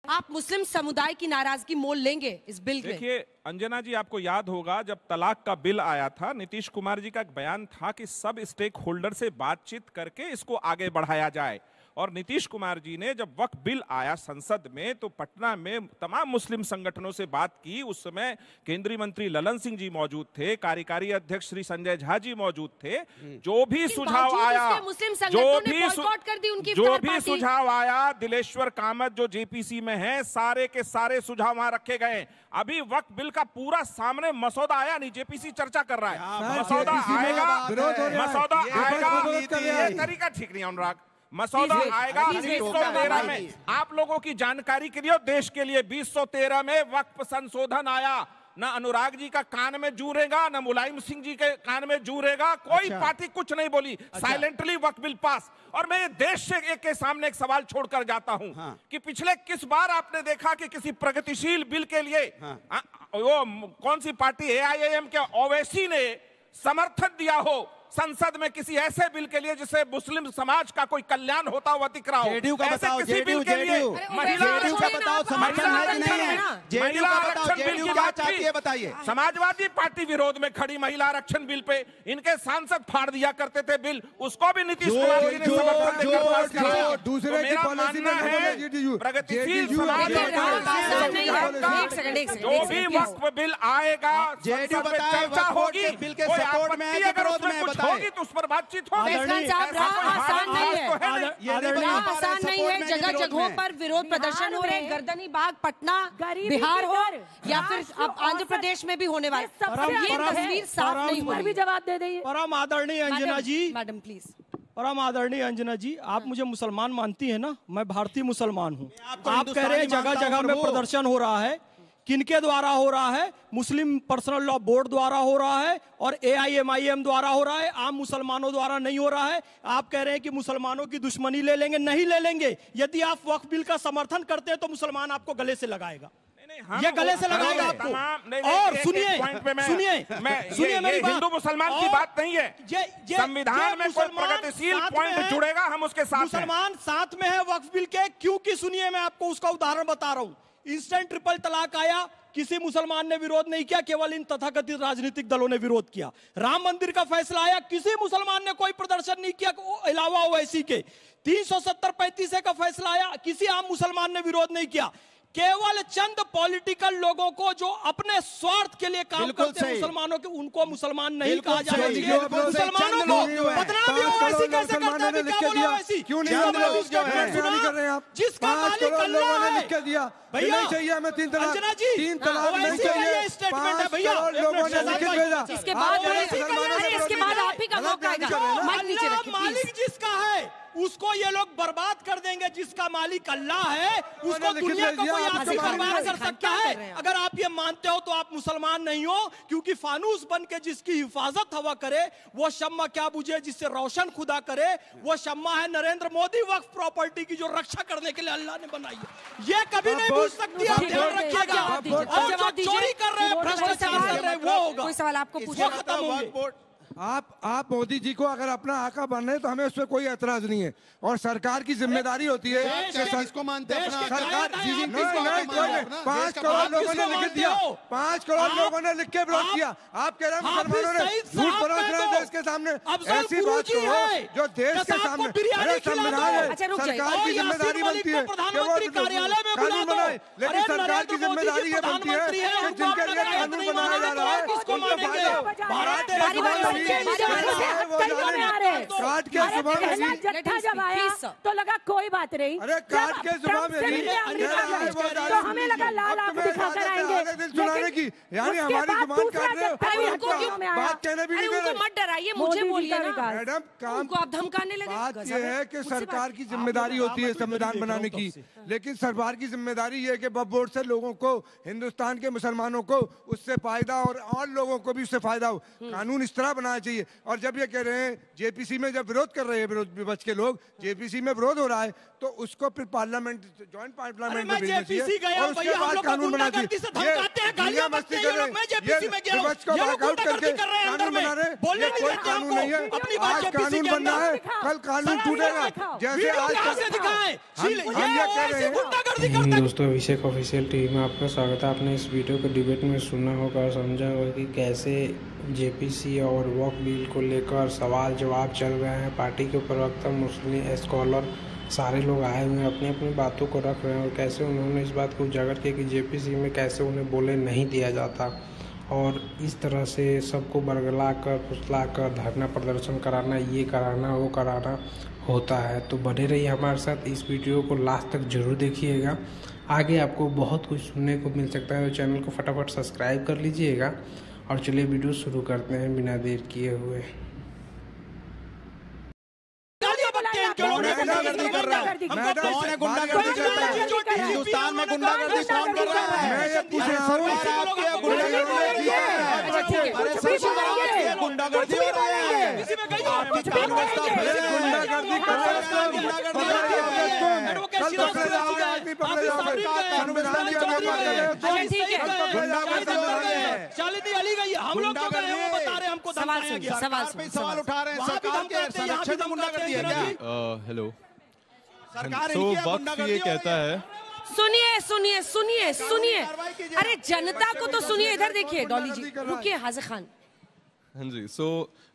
आप मुस्लिम समुदाय की नाराजगी मोल लेंगे इस बिल में? देखिए अंजना जी, आपको याद होगा जब तलाक का बिल आया था, नीतीश कुमार जी का एक बयान था कि सब स्टेक होल्डर से बातचीत करके इसको आगे बढ़ाया जाए। और नीतीश कुमार जी ने जब वक्त बिल आया संसद में तो पटना में तमाम मुस्लिम संगठनों से बात की। उस समय केंद्रीय मंत्री ललन सिंह जी मौजूद थे, कार्यकारी अध्यक्ष श्री संजय झा जी मौजूद थे। जो भी सुझाव आया, जो भी सुझाव आया, दिलेश्वर कामत जो जेपीसी में है, सारे के सारे सुझाव वहां रखे गए। अभी वक्त बिल का पूरा सामने मसौदा आया नहीं, जेपीसी चर्चा कर रहा है। मसौदा आएगा, ये तरीका ठीक नहीं है अनुराग। मसौदा आएगा 2013 में। आप लोगों की जानकारी के लिए, देश के लिए, 2013 में वक्फ संशोधन आया। ना अनुराग जी का कान में जूरेगा, ना मुलायम सिंह जी के कान में जूरेगा, कोई पार्टी कुछ नहीं बोली। साइलेंटली वक्फ बिल पास। और मैं देश से के सामने एक सवाल छोड़कर जाता हूं कि पिछले किस बार आपने देखा कि किसी प्रगतिशील बिल के लिए वो कौन सी पार्टी AIAM के ओवैसी ने समर्थन दिया हो संसद में किसी ऐसे बिल के लिए जिससे मुस्लिम समाज का कोई कल्याण होता हुआ दिख रहा हो? जेडीयू का बताओ, जेडीयू महिला आरक्षण बिल की बात की, बताइए। समाजवादी पार्टी विरोध में खड़ी महिला आरक्षण बिल पे इनके सांसद फाड़ दिया करते थे बिल, उसको भी नीतीश कुमार जी ने समर्थन देकर पास कराया। दूसरे की पॉलिसी में है प्रगतिशील समाज, जो भी वक्फ बिल आएगा संसद में चर्चा होगी, बिल के सपोर्ट में अगर उसमें कुछ होगी तो उस पर बातचीत होगी। आसान नहीं है। जगह जगहों पर विरोध प्रदर्शन हो रहे हैं, गर्दनी बाग, पटना, बिहार हो या फिर अब आंध्र प्रदेश में भी होने वाले, ये तस्वीर साफ नहीं हुई। भी जवाब दे दीजिए। परम आदरणीय अंजना जी, मैडम प्लीज। परम आदरणीय अंजना जी, आप मुझे मुसलमान मानती है ना? मैं भारतीय मुसलमान हूँ। आप कह रहे हैं जगह जगह में प्रदर्शन हो रहा है, किनके द्वारा हो रहा है? मुस्लिम पर्सनल लॉ बोर्ड द्वारा हो रहा है और AIMIM द्वारा हो रहा है, आम मुसलमानों द्वारा नहीं हो रहा है। आप कह रहे हैं कि मुसलमानों की दुश्मनी ले लेंगे, नहीं ले लेंगे। यदि आप वक्फ बिल का समर्थन करते हैं तो मुसलमान आपको गले से लगाएगा, ये गले से लगाएगा आपको। और सुनिए मेरी बात, हिंदू मुसलमान की बात नहीं है। संविधान में कोई प्रगतिशील पॉइंट जुड़ेगा, हम उसके साथ। मुसलमान साथ में है वक्फ बिल के, क्योंकि सुनिए मैं आपको उसका उदाहरण बता रहा हूं। इंस्टेंट ट्रिपल तलाक आया, किसी मुसलमान ने विरोध नहीं किया, केवल इन तथाकथित राजनीतिक दलों ने विरोध किया। राम मंदिर का फैसला आया, किसी मुसलमान ने कोई प्रदर्शन नहीं किया अलावा ओवैसी के। 370-35 का फैसला आया, किसी आम मुसलमान ने विरोध नहीं किया। केवल चंद पॉलिटिकल लोगों को जो अपने स्वार्थ के लिए काम करते हैं मुसलमानों के, उनको मुसलमान नहीं कहा जाएगा। मुसलमानों को बदनामी ओवैसी कैसे करते हैं? क्या बोला ओवैसी? क्यों नहीं कर रहे आप? जिसका मालिक अल्लाह है। लिख के दिया भैया, नहीं चाहिए हमें 3 तलाक, 3 तलाक नहीं चाहिए। स्टेटमेंट है भैया, लोगों ने लिख के भेजा। इसके बाद आप ही का मौका आएगा। मालिक जिसका है उसको ये लोग बर्बाद कर देंगे, जिसका मालिक अल्लाह है उसको दुनिया का कोई आपसे बर्बाद कर सकता है। अगर आप ये मानते हो तो आप मुसलमान नहीं हो, क्योंकि फानूस बन के जिसकी हिफाजत हवा करे वो शम्मा क्या बुझे जिससे रोशन खुदा करे, वो शम्मा है नरेंद्र मोदी। वक्फ प्रॉपर्टी की जो रक्षा करने के लिए अल्लाह ने बनाई है, ये कभी नहीं बुझ सकती, आप ध्यान रखिएगा। और जो चोरी कर रहे हैं, भ्रष्टाचार कर रहे हैं, वो होगा। कोई सवाल आपको पूछना, खत्म होंगे। आप मोदी जी को अगर अपना आका बन रहे हैं तो हमें उस पर कोई एतराज नहीं है। और सरकार की जिम्मेदारी होती है कि किसको मानते हैं? सरकार 5 करोड़ लोगों ने लिख दिया, 5 करोड़ लोगों ने लिख के विरोध किया। आप कह रहे हैं मुसलमानों ने झूठ परोस रहे हैं देश के सामने। ऐसी बात करो जो देश के सामने, अरे संविधान है, सरकार की जिम्मेदारी बनती है कि वो कानून बनाए, लेकिन सरकार की जिम्मेदारी ये बनती है कि जिनके लिए कानून बनाया जा रहा है उसको काट के सुबह में जट्ठा जब आया तो लगा कोई बात नहीं। अरे काट के सुबह में तो हमें लगा लाल आंख दिखाकर आएंगे सुनाने की, यानी हमारी जुबान काट रहे हो, बात कहने भी नहीं दे रहे। मत डराइए, मुझे बोलिए ना मैडम। काम को आप धमकाने लगे। बात यह है कि सरकार की जिम्मेदारी होती है संविधान बनाने की, लेकिन सरकार की जिम्मेदारी ये है कि वक्फ बोर्ड से लोगों को, हिंदुस्तान के मुसलमानों को उससे फायदा और लोगों को भी उससे फायदा हो। कानून इस तरह बनाना चाहिए। और जब ये कह रहे हैं जेपीसी में जब विरोध कर रहे हैं विरोध विपक्ष के लोग, जेपीसी में विरोध हो रहा है तो उसको फिर पार्लियामेंट, ज्वाइंट पार्लियामेंट में भेजना चाहिए और उसके बाद कानून बनाना चाहिए। दुनिया मस्ती हैं ये लोग। मैं जेपीसी में गया हूं, ये लोग गुंडागर्दी कर रहे हैं अंदर में, बोलने नहीं देते हमको अपनी बात जेपीसी के अंदर। कल कानून टूटेगा जैसे आज से दिखाएं गुंडागर्दी करते हैं। दोस्तों, अभिषेक ऑफिशियल टीवी में आपका स्वागत है। आपने इस वीडियो को डिबेट में सुना होगा और समझा होगा कि कैसे जेपीसी और वक्फ बिल को लेकर सवाल जवाब चल रहे हैं। पार्टी के प्रवक्ता, मुस्लिम स्कॉलर सारे लोग आए हुए हैं, अपनी अपनी बातों को रख रहे हैं और कैसे उन्होंने इस बात को उजागर किया कि जेपीसी में कैसे उन्हें बोले नहीं दिया जाता और इस तरह से सबको बरगला कर फुसला कर धरना प्रदर्शन कराना, ये कराना वो कराना होता है। तो बने रहिए हमारे साथ, इस वीडियो को लास्ट तक जरूर देखिएगा। आगे आपको बहुत कुछ सुनने को मिल सकता है, तो चैनल को फटाफट सब्सक्राइब कर लीजिएगा। और चलिए वीडियो शुरू करते हैं बिना देर किए हुए। गुंडागर्दी कर रहा है, कौन है गुंडागर्दी करता है? हिंदुस्तान में गुंडागर्दी कौन कर रहा है? मैं ये पूछ रहा हूँ गुंडागर्दी हो रहा है, आपकी कांग्रेस का गुंडागर्दी कर हम लोग जो कर रहे हैं वो बता रहे हैं हमको। सवाल उठा रहे हैं, सरकार के संरक्षण में गुंडागर्दी है क्या? हेलो, सरकार तो वक्फ ये कहता है, सुनिए सुनिए सुनिए सुनिए, अरे जनता को तो सुनिए। इधर देखिए डॉली जी, रुकिए हाजिर खान। हाँ जी, सो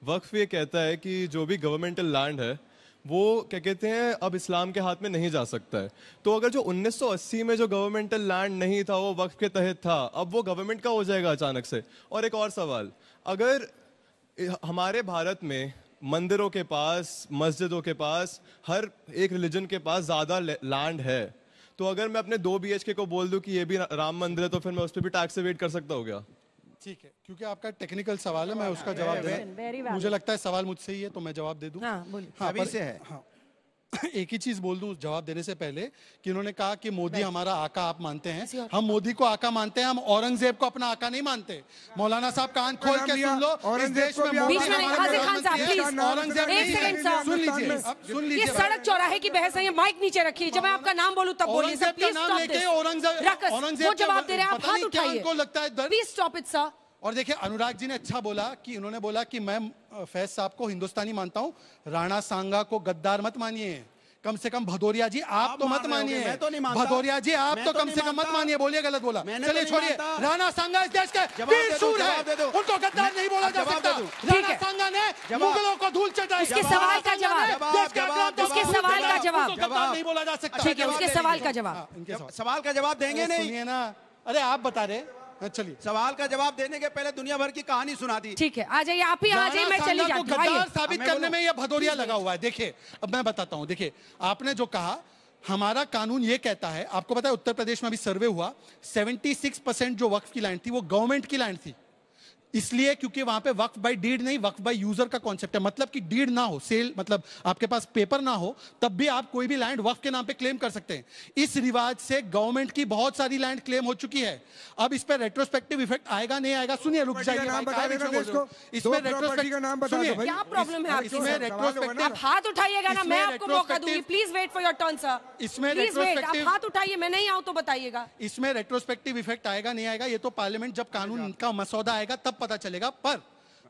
वक्फ ये कहता है कि जो भी गवर्नमेंटल लैंड है वो क्या कहते हैं अब इस्लाम के हाथ में नहीं जा सकता है। तो अगर जो 1980 में जो गवर्नमेंटल लैंड नहीं था वो वक्फ के तहत था, अब वो गवर्नमेंट का हो जाएगा अचानक से। और एक और सवाल, अगर हमारे भारत में मंदिरों के पास, मस्जिदों के पास, हर एक रिलीजन के पास ज़्यादा लैंड है, तो अगर मैं अपने 2 BHK को बोल दूं कि ये भी राम मंदिर है, तो फिर मैं उस पर भी टैक्स एवेड कर सकता हूँ क्या? ठीक है, क्योंकि आपका टेक्निकल सवाल है, मैं उसका जवाब दे, मुझे लगता है सवाल मुझसे ही है तो मैं जवाब दे दूं। हाँ, अभी से है। हाँ, एक ही चीज बोल दूं जवाब देने से पहले कि उन्होंने कहा कि मोदी हमारा आका आप मानते हैं। हम मोदी को आका मानते हैं, हम औरंगजेब को अपना आका नहीं मानते। मौलाना साहब कान खोल के सुन लो, इस देश में मोदी सुन लीजिए। ये सड़क चौराहे की बहस है, माइक नीचे रखिए। जब मैं आपका नाम बोलूं तब बोलिए। वो जवाब दे रहे हैं, आप हाथ उठाइए। Please stop it sir. और देखिए, अनुराग जी ने अच्छा बोला कि उन्होंने बोला कि मैं फैज साहब को हिंदुस्तानी मानता हूं, राणा सांगा को गद्दार मत मानिए। कम से कम भदौरिया जी आप तो मत मानिए, भदौरिया जी आप तो कम से कम मत मानिए। बोलिए गलत बोला, चलिए छोड़िए। राणा सांगा इस देश के वीर शूर है, उनको गद्दार नहीं बोला जा सकता। राणा सांगा ने मुगलों को धूल चटाई। उसके सवाल का जवाब, उसके सवाल का जवाब नहीं बोला जा सकता। ठीक है, उसके सवाल का जवाब, सवाल का जवाब देंगे नहीं ना? अरे आप बता रहे। चलिए, सवाल का जवाब देने के पहले दुनिया भर की कहानी सुना दी। ठीक है, आ जाइए, आप ही आ जाइए, मैं चली जाती हूं। गद्दार साबित करने में ये भदौरिया लगा हुआ है। देखिए, अब मैं बताता हूं। देखिए, आपने जो कहा, हमारा कानून ये कहता है, आपको पता है उत्तर प्रदेश में अभी सर्वे हुआ, 76% जो वक्फ की लैंड थी वो गवर्नमेंट की लैंड थी। इसलिए क्योंकि वहां पे वक्फ बाय डीड नहीं, वक्फ बाय यूजर का कॉन्सेप्ट है। मतलब कि डीड ना हो, सेल मतलब आपके पास पेपर ना हो, तब भी आप कोई भी लैंड वक्फ के नाम पे क्लेम कर सकते हैं। इस रिवाज से गवर्नमेंट की बहुत सारी लैंड क्लेम हो चुकी है। अब इस पे रेट्रोस्पेक्टिव इफेक्ट आएगा नहीं आएगा, सुनिए, रुक जाइए। इसमें रेट्रोस्पेक्टिव का नाम बता दो। क्या प्रॉब्लम है आपकी? इसमें रेट्रोस्पेक्टिव, आप हाथ उठाइएगा ना, मैं आपको मौका दूंगी। Please wait for your turn sir. इसमें प्लीज वेट, आप हाथ उठाइए, मैं नहीं आऊं तो बताइएगा। इसमें रेट्रोस्पेक्टिव इफेक्ट आएगा नहीं आएगा, ये तो पार्लियामेंट जब कानून का मसौदा आएगा तब पता चलेगा। पर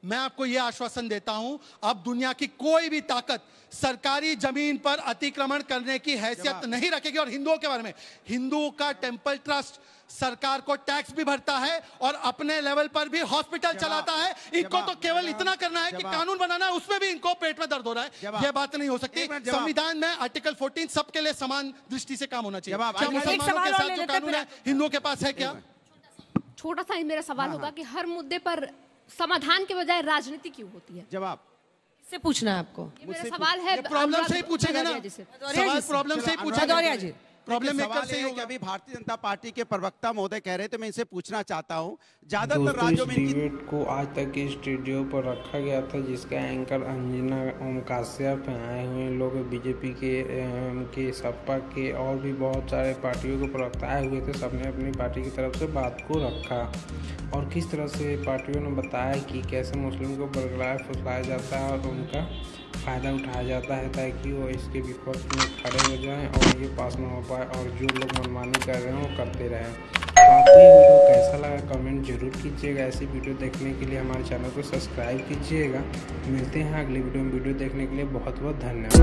मैं आपको यह आश्वासन देता हूं, अब दुनिया की कोई भी ताकत सरकारी जमीन पर अतिक्रमण करने की हैसियत नहीं रखेगी। और हिंदुओं के बारे में, हिंदुओं का टेंपल ट्रस्ट सरकार को टैक्स भी भरता है और अपने लेवल पर भी हॉस्पिटल चलाता है। इनको तो केवल इतना करना है कि कानून बनाना है, उसमें भी इनको पेट में दर्द हो रहा है। यह बात नहीं हो सकती। संविधान में आर्टिकल 14 सबके लिए समान दृष्टि से काम होना चाहिए। क्या मुसलमानों के साथ जो कानून है हिंदुओं के पास है क्या? छोटा सा ही मेरा सवाल होगा कि हर मुद्दे पर समाधान के बजाय राजनीति क्यों होती है? जवाब से पूछना है आपको। मेरा सवाल है, प्रॉब्लम से ही पूछेंगे ना, सवाल प्रॉब्लम से ही पूछेंगे। प्रॉब्लम मेकर से ही कि अभी भारतीय जनता पार्टी के प्रवक्ता महोदय कह रहे थे, मैं इनसे पूछना चाहता हूं, ज्यादातर राज्यों में डिबेट को आज तक इस स्टूडियो पर रखा गया था, जिसका एंकर अंजना ओम काश्यप आए हुए लोग बीजेपी के सपा के और भी बहुत सारे पार्टियों के प्रवक्ता आए हुए थे। सबने अपनी पार्टी की तरफ से बात को रखा और किस तरह से पार्टियों ने बताया कि कैसे मुस्लिम को बरगलाया फुसलाया जाता है और उनका फ़ायदा उठाया जाता है ताकि वो इसके विपक्ष में खड़े हो जाएं और ये पास ना हो पाए और जो लोग मनमानी कर रहे हैं वो करते रहें। तो आपको ये वीडियो कैसा लगा कमेंट जरूर कीजिएगा। ऐसी वीडियो देखने के लिए हमारे चैनल को सब्सक्राइब कीजिएगा। मिलते हैं अगली वीडियो में। वीडियो देखने के लिए बहुत बहुत धन्यवाद।